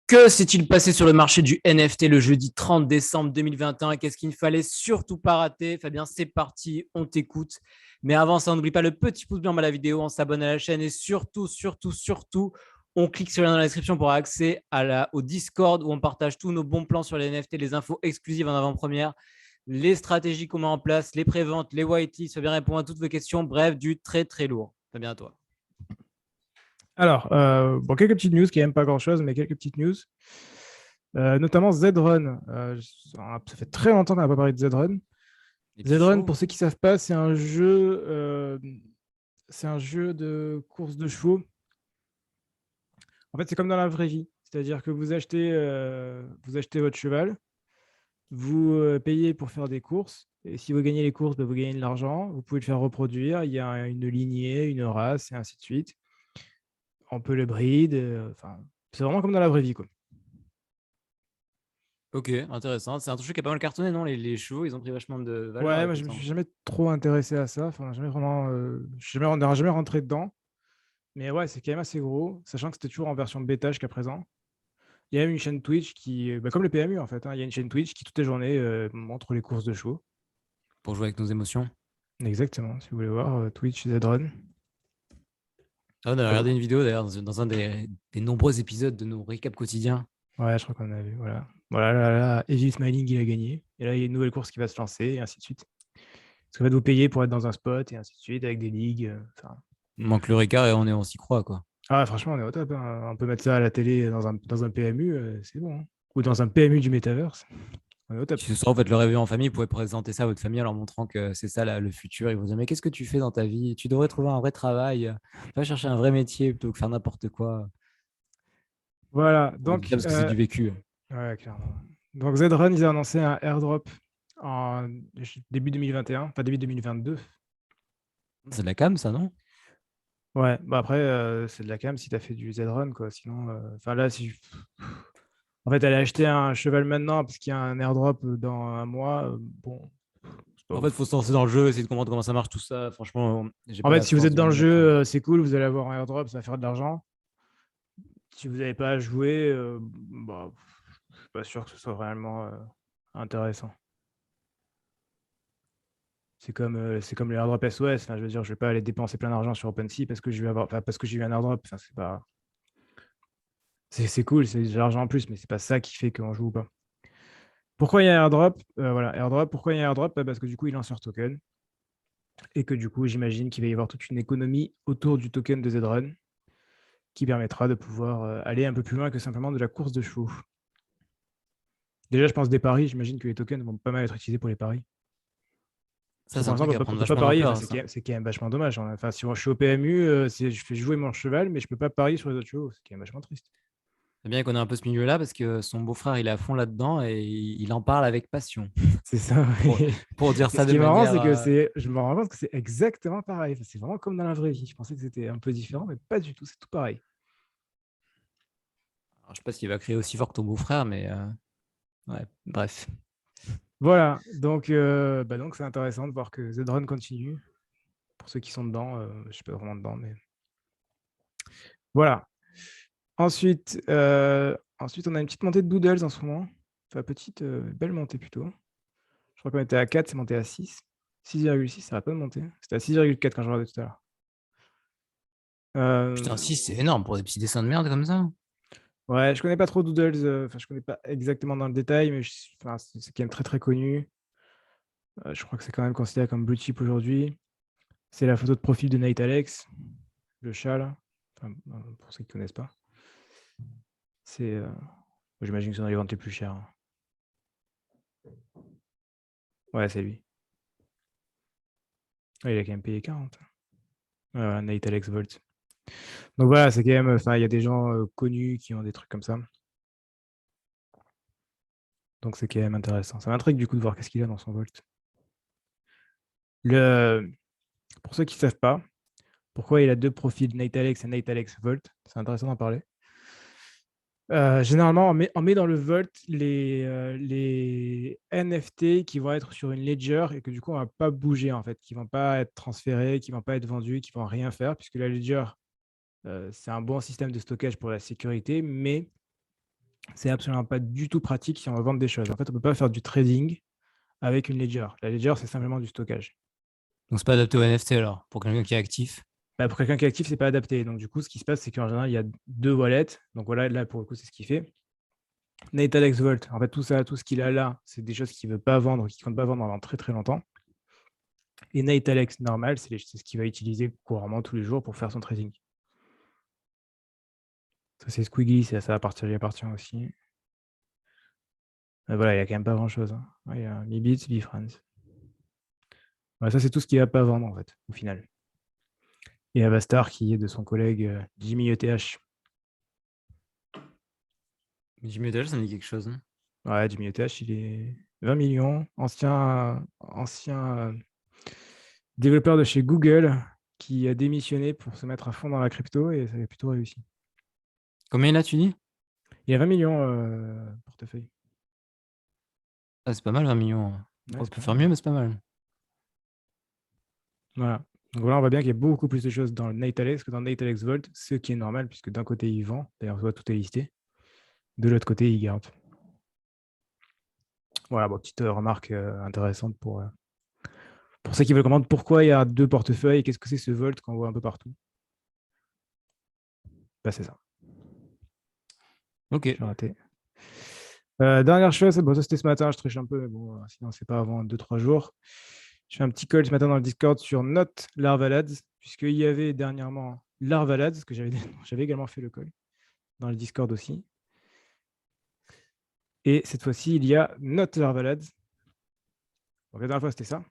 Que s'est-il passé sur le marché du NFT le jeudi 30 décembre 2021? Qu'est-ce qu'il ne fallait surtout pas rater? Fabien, c'est parti, on t'écoute. Mais avant ça, on n'oublie pas le petit pouce bleu en bas de la vidéo, on s'abonne à la chaîne et surtout, on clique sur le lien dans la description pour avoir accès au Discord où on partage tous nos bons plans sur les NFT, les infos exclusives en avant-première, les stratégies qu'on met en place, les préventes, les whitelists. Fabien répond à toutes vos questions. Bref, du très très lourd. Fabien, à toi. Alors, bon, quelques petites news qui n'aiment pas grand-chose, mais quelques petites news. Notamment Z-Run. Ça fait très longtemps qu'on n'a pas parlé de Z-Run. Les petits Z-Run, chevaux. pour ceux qui ne savent pas, c'est un jeu de course de chevaux. En fait, c'est comme dans la vraie vie. C'est-à-dire que vous achetez votre cheval, vous payez pour faire des courses, et si vous gagnez les courses, bah, vous gagnez de l'argent. Vous pouvez le faire reproduire. Il y a une lignée, une race, et ainsi de suite. On peut le breed. Enfin, c'est vraiment comme dans la vraie vie, quoi. Ok, intéressant. C'est un truc qui a pas mal cartonné, non? Les chevaux, ils ont pris vachement de valeur Ouais, moi avec le je me temps. suis jamais trop intéressé à ça. Enfin, jamais vraiment, on n'est jamais rentré dedans. Mais ouais, c'est quand même assez gros, sachant que c'était toujours en version bêta jusqu'à présent. Il y a même une chaîne Twitch qui, bah, comme le PMU en fait, hein, il y a une chaîne Twitch qui toute la journée montre les courses de chevaux. Pour jouer avec nos émotions. Exactement. Si vous voulez voir Twitch Zrun. Ah, on a Ça vaut- regardé une vidéo d'ailleurs dans un des nombreux épisodes de nos récaps quotidiens. Ouais, je crois qu'on a vu. Voilà. Voilà, là, Evil Smiling, il a gagné. Et là, il y a une nouvelle course qui va se lancer, et ainsi de suite. Parce qu'en fait, vous payez pour être dans un spot, et ainsi de suite, avec des ligues. Enfin, Il manque le Ricard et on s'y croit, quoi. ah, franchement, on est au top, hein. On peut mettre ça à la télé dans un PMU, c'est bon, hein. Ou dans un PMU du Metaverse, on est au top. Si ce soir vous faites le réveillon en famille, vous pouvez présenter ça à votre famille en leur montrant que c'est ça le futur. Ils vont dire, mais qu'est-ce que tu fais dans ta vie? Tu devrais trouver un vrai travail. Va chercher un vrai métier plutôt que faire n'importe quoi. Voilà, On dit ça donc, parce que c'est du vécu. ouais, clairement. Donc Z-Run, ils ont annoncé un airdrop en début 2021, enfin début 2022. C'est de la cam, ça, non? Ouais, bah après, c'est de la cam si tu as fait du Z-Run, quoi. Sinon, enfin là, si. En fait, aller acheter un cheval maintenant parce qu'il y a un airdrop dans un mois, bon, c'est pas En fait, il ouf. faut se lancer dans le jeu, essayer de comprendre comment ça marche tout ça. Franchement, j'ai En pas fait, la si vous force êtes de dans le m'y jeu, mettre. c'est cool, vous allez avoir un airdrop, ça va faire de l'argent. Si vous n'avez pas à jouer, bah, je suis pas sûr que ce soit réellement intéressant. C'est comme les airdrops SOS. Enfin, je veux dire, je vais pas aller dépenser plein d'argent sur OpenSea parce que je vais avoir, enfin, parce que j'ai eu un airdrop. Enfin, c'est pas, c'est cool, c'est de l'argent en plus, mais c'est pas ça qui fait qu'on joue ou pas. Pourquoi il y a un airdrop? Voilà, airdrop. Pourquoi il y a un airdrop? Bah, parce que du coup, il lance leur token et que du coup, j'imagine qu'il va y avoir toute une économie autour du token de Zrun qui permettra de pouvoir aller un peu plus loin que simplement de la course de chevaux. Déjà, je pense des paris. J'imagine que les tokens vont pas mal être utilisés pour les paris. Parce Ça, que c'est pour un l'instant, truc à on prendre peut pas vachement parier. Enfin, d'ampleur, ça. c'est quand même vachement dommage, hein. Enfin, si je suis au PMU, je fais jouer mon cheval, mais je peux pas parier sur les autres chevaux. C'est quand même vachement triste. C'est bien qu'on ait un peu ce milieu-là parce que son beau-frère, il est à fond là-dedans et il en parle avec passion. C'est ça. Pour, pour dire Et ce ça de qui est marrant, manière. c'est que je me rends compte que c'est exactement pareil. Enfin, c'est vraiment comme dans la vraie vie. Je pensais que c'était un peu différent, mais pas du tout. C'est tout pareil. Alors, je sais pas s'il va crier aussi fort que ton beau-frère, mais ouais, bref. Voilà. Donc c'est intéressant de voir que Z-Run continue. Pour ceux qui sont dedans, je suis pas vraiment dedans, mais voilà. Ensuite, on a une petite montée de Doodles en ce moment. Enfin, petite, belle montée plutôt. Je crois qu'on était à 4, c'est monté à 6. 6,6, ça va pas de monter. C'était à 6,4 quand je regardais tout à l'heure. Putain, Euh, si, c'est énorme pour des petits dessins de merde comme ça. ouais, je connais pas trop Doodles. Enfin, je connais pas exactement dans le détail, mais enfin, c'est quand même très très connu. Je crois que c'est quand même considéré comme blue chip aujourd'hui. C'est la photo de profil de Night Alex, le chat là. Enfin, pour ceux qui connaissent pas. C'est, j'imagine que ça doit les vendre plus cher, hein. Ouais, c'est lui. Ouais, il a quand même payé 40. Ouais, voilà, Night Alex Volt. Donc voilà, c'est quand même, enfin, il y a des gens connus qui ont des trucs comme ça. Donc c'est quand même intéressant. Ça m'intrigue du coup de voir qu'est-ce qu'il a dans son Volt. Le... Pour ceux qui ne savent pas, pourquoi il a deux profils, Night Alex et Night Alex Volt, c'est intéressant d'en parler. Généralement, on met dans le Vault les NFT qui vont être sur une ledger et que du coup, on ne va pas bouger en fait, qui ne vont pas être transférés, qui ne vont pas être vendus, qui ne vont rien faire, puisque la ledger, c'est un bon système de stockage pour la sécurité, mais C'est absolument pas du tout pratique si on veut vendre des choses. En fait, on ne peut pas faire du trading avec une ledger. La ledger, c'est simplement du stockage. Donc, c'est pas adapté au NFT alors, pour quelqu'un qui est actif. Bah, pour quelqu'un qui est actif, c'est pas adapté. Donc, du coup, ce qui se passe, c'est qu'en général, il y a 2 wallets. Donc, voilà, là, pour le coup, c'est ce qu'il fait. Nate Alex Volt, en fait, tout ça, tout ce qu'il a là, c'est des choses qu'il ne veut pas vendre, qu'il ne compte pas vendre pendant très très longtemps. Et Nate Alex normal, c'est ce qu'il va utiliser couramment tous les jours pour faire son trading. Ça, c'est Squiggy, ça lui appartient aussi. Voilà, il n'y a quand même pas grand-chose. Hein. Ouais, il y a Mi Bits, Bifriends. Voilà, ça, c'est tout ce qu'il va pas vendre, en fait, au final. Et Avastar, qui est de son collègue Jimmy ETH. Jimmy Hotel, ça me dit quelque chose. Hein. Ouais, Jimmy ETH, il est 20 millions, ancien développeur de chez Google, qui a démissionné pour se mettre à fond dans la crypto et ça a plutôt réussi. Combien là, tu dis? Il y a 20 millions portefeuille. Ah, c'est pas mal, 20 millions. Ouais, On c'est peut pas faire mal. mieux, mais c'est pas mal. Voilà. Donc là, on voit bien qu'il y a beaucoup plus de choses dans le Nate Alex que dans le Nate Alex Volt, ce qui est normal, puisque d'un côté, il vend, d'ailleurs, soit tout est listé, de l'autre côté, il garde. Voilà, bon, petite remarque intéressante pour ceux qui veulent comprendre pourquoi il y a 2 portefeuilles et qu'est-ce que c'est ce Volt qu'on voit un peu partout. Bah, c'est ça. Ok. J'ai raté. Dernière chose, bon, ça c'était ce matin, je triche un peu, mais bon, sinon c'est pas avant 2-3 jours. Je fais un petit call ce matin dans le Discord sur Note Larvalads, puisqu'il y avait dernièrement Larvalads, que j'avais également fait le call dans le Discord aussi. Et cette fois-ci, il y a Note Larvalads. Donc la dernière fois, c'était ça,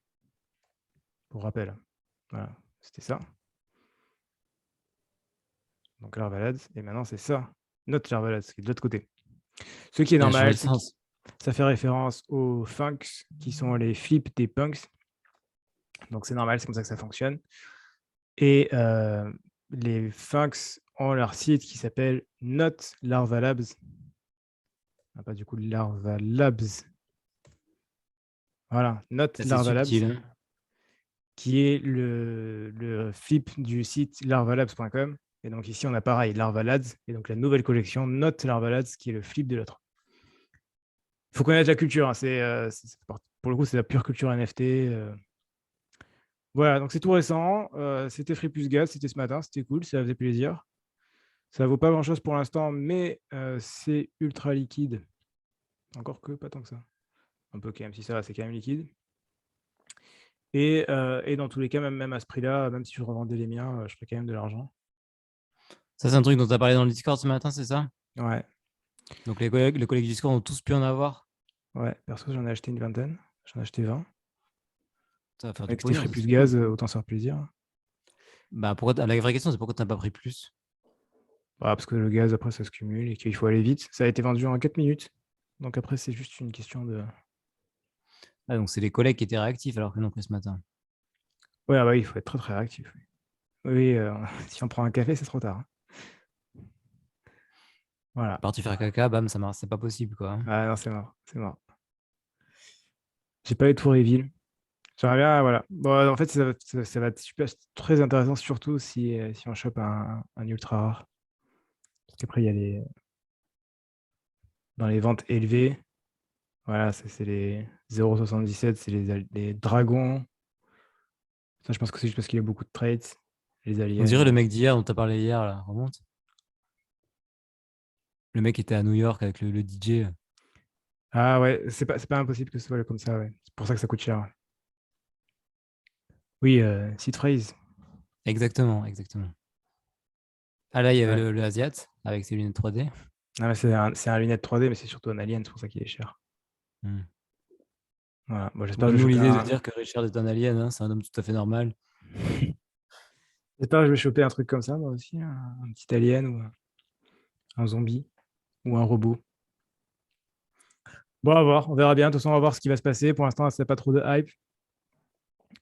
pour rappel. Voilà, c'était ça. Donc Larvalads, et maintenant c'est ça, Note Larvalads, qui est de l'autre côté. Ce qui est Il a changé normal, de c'est que sens. ça fait référence aux funks, qui sont les flips des punks. Donc c'est normal, c'est comme ça que ça fonctionne. Et les Funks ont leur site qui s'appelle Not Larva Labs. Ah, pas du coup Larva Labs. Voilà, Not C'est assez Larva Labs, subtil. Hein. qui est le flip du site larvalabs.com. Et donc ici, on a pareil, Larva Labs, et donc la nouvelle collection Not Larva Labs, qui est le flip de l'autre. Il faut connaître la culture. Hein, pour le coup, c'est la pure culture NFT. Voilà, donc c'est tout récent. C'était Free Plus Gas, c'était ce matin, c'était cool, ça faisait plaisir. Ça ne vaut pas grand-chose pour l'instant, mais c'est ultra liquide. Encore que, pas tant que ça. Un peu quand même, si ça va, c'est quand même liquide. Et dans tous les cas, même à ce prix-là, même si je revendais les miens, je ferais quand même de l'argent. Ça, c'est un truc dont tu as parlé dans le Discord ce matin, c'est ça? Ouais, Donc, les collègues du Discord ont tous pu en avoir. ouais. Perso, j'en ai acheté une vingtaine. J'en ai acheté 20. Ça va faire du Avec c'était pognon, Free ça, plus c'est cool. gaz, autant se faire plaisir. Bah, la vraie question, c'est pourquoi tu n'as pas pris plus? Voilà, parce que le gaz, après, ça se cumule et qu'il faut aller vite. Ça a été vendu en 4 minutes. Donc après, c'est juste une question de... Ah, donc, c'est les collègues qui étaient réactifs alors que non, pris ce matin. Ouais, ah bah oui, il faut être très très réactif. Oui, oui, si on prend un café, c'est trop tard. Hein. Voilà. Parti faire caca, bam, ça marche, c'est pas possible, quoi. Ah non, c'est mort. C'est mort. J'ai pas eu de tour Evil. J'aimerais bien, voilà. Bon, en fait, ça va être super, très intéressant, surtout si on chope un ultra rare. Parce qu'après, il y a dans les ventes élevées, voilà, c'est les 0,77, c'est les dragons. Ça, je pense que c'est juste parce qu'il y a beaucoup de traits. Les On dirait le aliens. mec d'hier dont tu as parlé hier, là, remonte. Le mec était à New York avec le DJ. Ah ouais, c'est pas impossible que ce soit comme ça, ouais. C'est pour ça que ça coûte cher. Oui, seed phrase. Exactement, exactement. Ah là, il y avait Ouais. le Asiat avec ses lunettes 3D. Ah, c'est un lunette 3D, mais c'est surtout un alien, c'est pour ça qu'il est cher. Hmm. Voilà. Bon, j'espère que je vais Donne-nous choper l'idée de un. dire que Richard est un alien, hein, c'est un homme tout à fait normal. J'espère que je vais choper un truc comme ça, moi aussi, un petit alien ou un zombie ou un robot. Bon, à voir, on verra bien. De toute façon, on va voir ce qui va se passer. Pour l'instant, c'est pas trop de hype.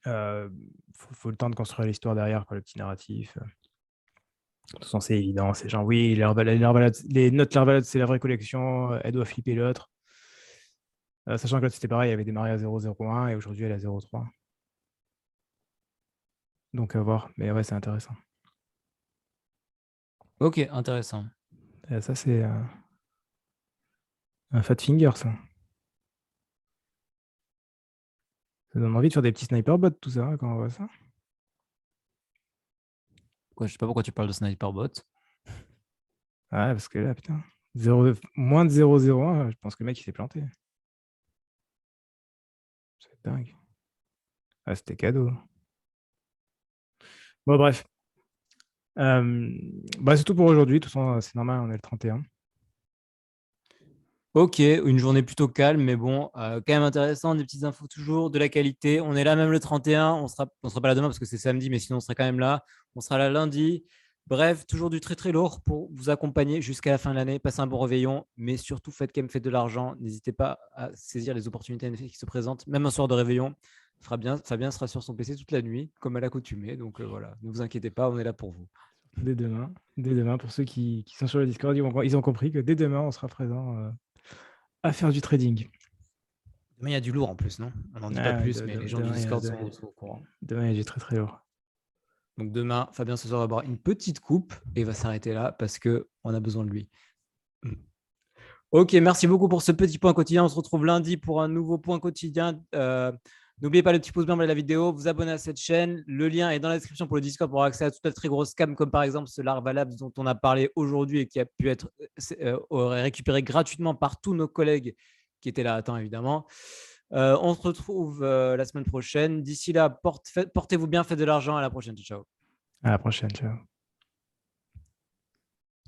Faut le temps de construire l'histoire derrière, quoi, le petit narratif. De toute façon, c'est évident. C'est genre, oui, les notes Larvalade, c'est la vraie collection. Elle doit flipper l'autre. Sachant que là, c'était pareil, elle avait démarré à 0,01 et aujourd'hui, elle est à 0,3. Donc, à voir. Mais ouais, c'est intéressant. Ok, intéressant. Ça, c'est Un fat finger, ça. Ça donne envie de faire des petits sniper bots, tout ça, hein, quand on voit ça. Quoi, je sais pas pourquoi tu parles de sniper bot. Ouais, parce que là, putain, moins de 0,01, je pense que le mec, il s'est planté. C'est dingue. Ah, c'était cadeau. Bon, bref. C'est tout pour aujourd'hui. De toute façon, c'est normal, on est le 31. Ok, une journée plutôt calme, mais bon, quand même intéressant, des petites infos toujours, de la qualité. On est là même le 31, on sera pas là demain parce que c'est samedi, mais sinon on sera quand même là. On sera là lundi. Bref, toujours du très très lourd pour vous accompagner jusqu'à la fin de l'année. Passez un bon réveillon, mais surtout faites quand même faites de l'argent. N'hésitez pas à saisir les opportunités NFT qui se présentent, même un soir de réveillon. Fabien sera sur son PC toute la nuit, comme à l'accoutumée. Donc voilà, ne vous inquiétez pas, on est là pour vous. Dès demain, pour ceux qui sont sur le Discord, ils ont compris que dès demain, on sera présent à faire du trading. Demain, il y a du lourd en plus, non? On n'en dit pas Ah, plus, mais les gens du Discord sont au courant. demain, il y a du très très lourd. Donc demain, Fabien ce soir va boire une petite coupe et va s'arrêter là parce qu'on a besoin de lui. Ok, merci beaucoup pour ce petit point quotidien. On se retrouve lundi pour un nouveau point quotidien. N'oubliez pas le petit pouce bleu de la vidéo, vous abonner à cette chaîne. Le lien est dans la description pour le Discord pour avoir accès à toute la très grosse scam, comme par exemple ce Larva Labs dont on a parlé aujourd'hui et qui a pu être récupéré gratuitement par tous nos collègues qui étaient là à temps, évidemment. On se retrouve la semaine prochaine. D'ici là, portez-vous bien, faites de l'argent. À la prochaine. Ciao. À la prochaine, ciao.